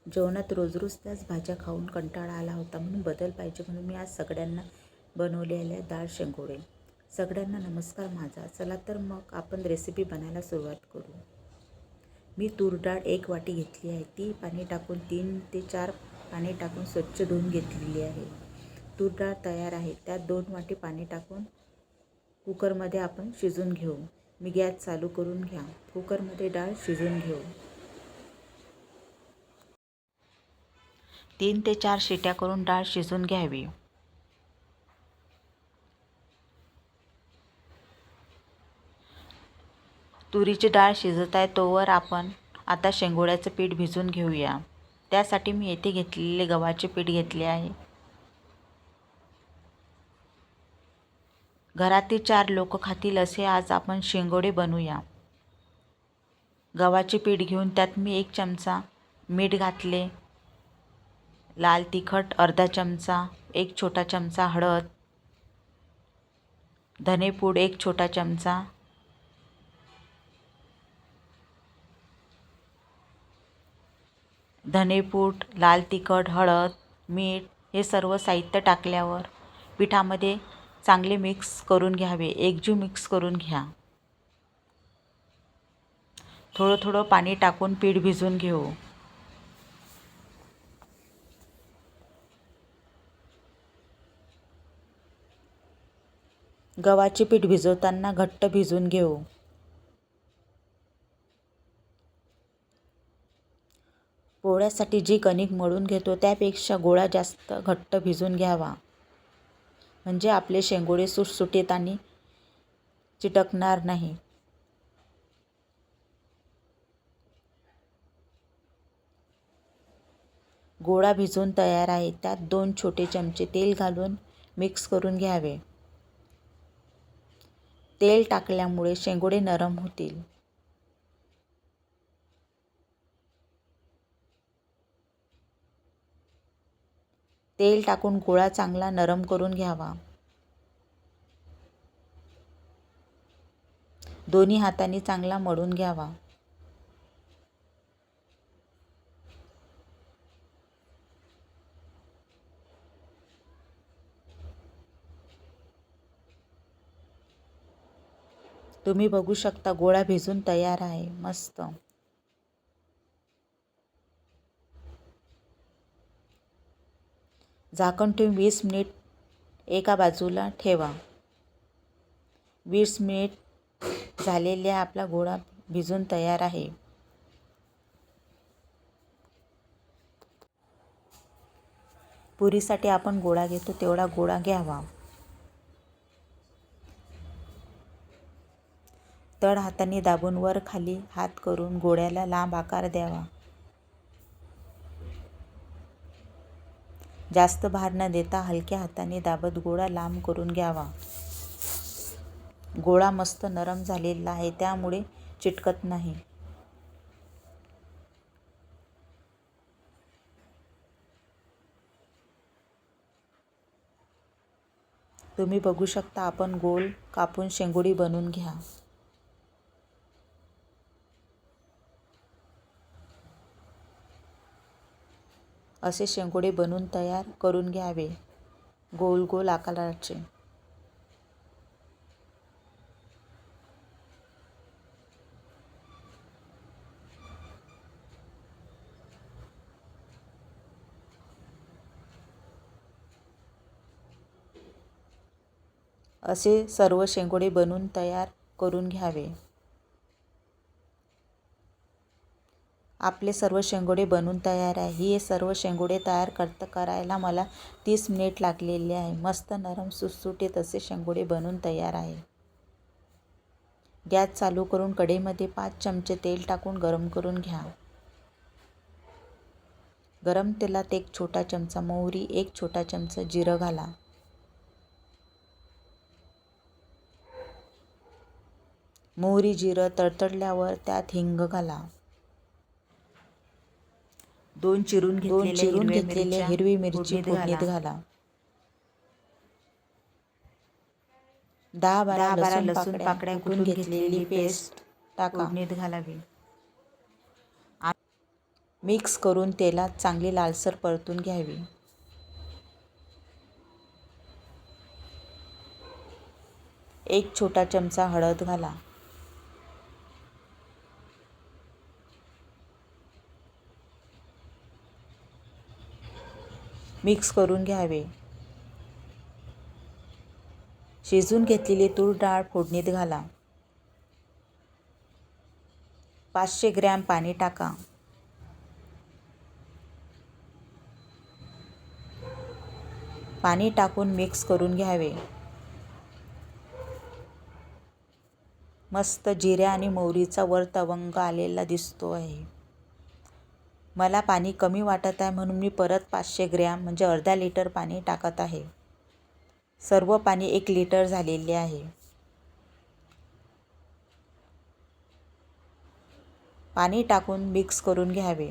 जेवणात रोज रोज त्याच भाज्या खाऊन कंटाळा आला होता, म्हणून बदल पाहिजे म्हणून मी आज सगळ्यांना बनवलेल्या डाळ शेंगोळे. सगळ्यांना नमस्कार माझा. चला तर मग आपण रेसिपी बनायला सुरुवात करू. मी तूर डाळ 1 वाटी घेतली आहे. ती पाणी टाकून 3 ते 4 पाणी टाकून स्वच्छ धुवून घेतलेली आहे. तूर डाळ तयार आहे. त्यात 2 वाटी पाणी टाकून कुकरमध्ये आपण शिजवून घेऊ. मी गॅस चालू करून घ्या. कुकरमध्ये डाळ शिजवून घेऊ. 3 ते 4 शिट्या करून डाळ शिजवून घ्यावी. तुरीची डाळ शिजत आहे तोवर आपण आता शेंगोळ्याचं पीठ भिजवून घेऊया. त्यासाठी मी येथे घेतलेले गव्हाचे पीठ घेतले आहे. घरातील 4 लोक खातील असे आज आपण शेंगोळे बनवूया. गव्हाचे पीठ घेऊन त्यात मी 1 चमचा मीठ घातले, लाल तिखट अर्धा चमचा, 1 छोटा चमचा हळद, धनेपूड 1 छोटा चमचा, धनेपूड, लाल तिखट, हळद, मीठ हे सर्व साहित्य टाकल्यावर पिठामध्ये चांगले मिक्स करून घ्यावे. एकजीव मिक्स करून घ्या. थोडं थोडं पाणी टाकून पीठ भिजवून घेऊ. गव्हाचे पीठ भिजवताना घट्ट भिजवून घेऊ. पोळ्यासाठी जी कणिक मळून घेतो त्यापेक्षा गोळा जास्त घट्ट भिजवून घ्यावा. म्हणजे आपले शेंगोळे सुटसुटीत आणि चिटकणार नाही. गोळा भिजवून तयार आहे. त्यात 2 छोटे चमचे तेल घालून मिक्स करून घ्यावे. तेल टाकल्यामुळे शेंगोळे नरम होतील. तेल टाकून गोळा चांगला नरम करून घ्यावा. दोन्ही हातांनी चांगला मळून घ्यावा. तुम्ही बघू शकता गोळा भिजून तयार आहे. मस्त. झाकण ठेवून 20 मिनिट एका बाजूला ठेवा. 20 मिनिट झालेले आपला गोळा भिजून तयार आहे. पुरीसाठी आपण गोळा घेतो तेवढा गोळा घ्यावा. तळ हाताने दाबून वर खाली हात करून गोळ्याला लांब आकार द्यावा. जास्त भार न देता हलक्या हाताने दाबत गोळा लांब करून घ्यावा. गोळा मस्त नरम झालेला आहे त्यामुळे चिटकत नाही. तुम्ही बघू शकता आपण गोल कापून शेंगोळी बनवून घ्या. असे शेंगोळे बनवून तयार करून घ्यावे. गोल गोल आकाराचे. असे सर्व शेंगोळे बनवून तयार करून घ्यावे. आपले सर्व शेंगोळे बनवून तयार आहे. हे सर्व शेंगोळे तयार करायला मला 30 मिनिट लागलेले आहे. मस्त नरम सुटसुटीत असे शेंगोळे बनवून तयार आहे. गॅस चालू करून कढईमध्ये 5 चमचे तेल टाकून गरम करून घ्या. गरम तेलात 1 छोटा चमचा मोहरी, 1 छोटा चमचा जिरं घाला. मोहरी जिरं तडतडल्यावर त्यात हिंग घाला. 2 चिरून घेतलेल्या हिरवी मिरची फोडणीत घाला. 10-12 लसूण पाकळ्या कुटून घेतलेली पेस्ट टाका. फोडणीत घालावी. मिक्स करून तेलात चांगली लालसर परतून घ्यावी. एक छोटा चमचा हळद घाला. मिक्स करून घ्यावे. शिजून घेतलेली तूर डाळ फोडणीत घाला. 500 ग्रॅम पाणी टाका. पाणी टाकून मिक्स करून घ्यावे. मस्त जिऱ्या आणि मोहरीचा वर तवंग आलेला दिसतो आहे. मला पाणी कमी वाटत आहे म्हणून मी परत 500 ग्रॅम म्हणजे अर्धा लिटर पाणी टाकत आहे. सर्व पाणी 1 लिटर झालेले आहे. पाणी टाकून मिक्स करून घ्यावे.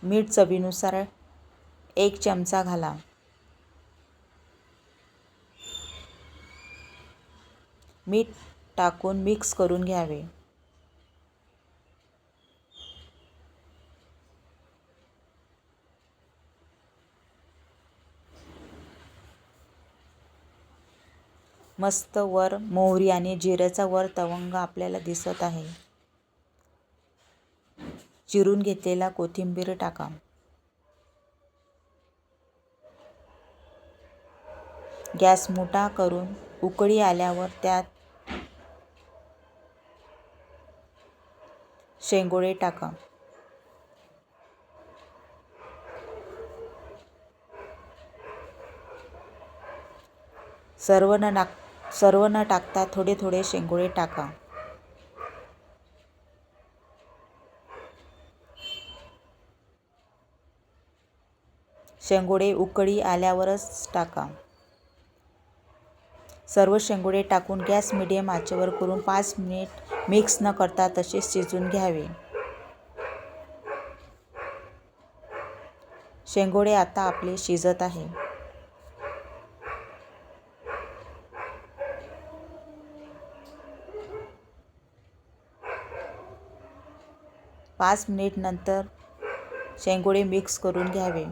मीठ चवीनुसार 1 चमचा घाला. मीठ टाकून मिक्स करून घ्यावे. मस्त वर मोहरी आणि जिऱ्याचा वर तवंग आपल्याला दिसत आहे. चिरून घेतलेला कोथिंबीर टाका. गॅस मोठा करून उकळी आल्यावर त्यात शेंगोळे टाका. सर्व न टाकता थोडे थोडे शेंगोळे टाका. शेंगोळे उकळी आल्यावरच टाका. सर्व शेंगोळे टाकून गॅस मिडियम आचेवर करून 5 मिनिट मिक्स न करता तसेच शिजून घ्यावे. शेंगोळे आता आपले शिजत आहे. पाच मिनिट नंतर शेंगोळे मिक्स करून घ्यावे.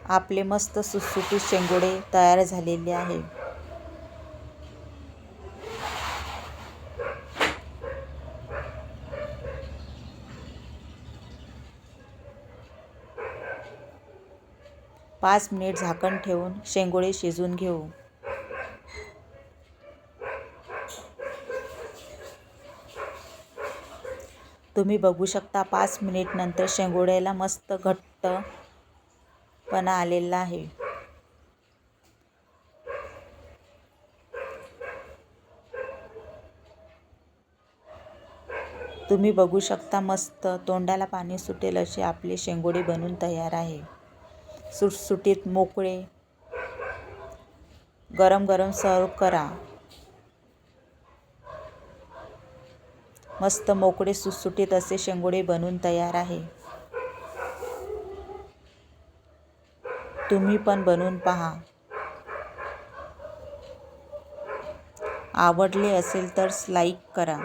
आपले मस्त सुटसुटीत शेंगोळे तयार झालेले आहे. पाच मिनिट झाकण ठेवून शेंगोळे शिजून घेऊ. तुम्ही बघू शकता 5 मिनिट नंतर शेंगोळ्याला मस्त घट्टपणा आलेला आहे. तुम्ही बघू शकता मस्त तोंडाला पाणी सुटेल असे आपले शेंगोळे बनून तयार आहे. सुटसुटीत मोकळे गरम गरम सर्व करा. मस्त मोकळे सुटसुटीत असे शेंगोळे बनून तयार आहे. तुम्ही पण बनवून पहा. आवडले असेल तर लाईक करा.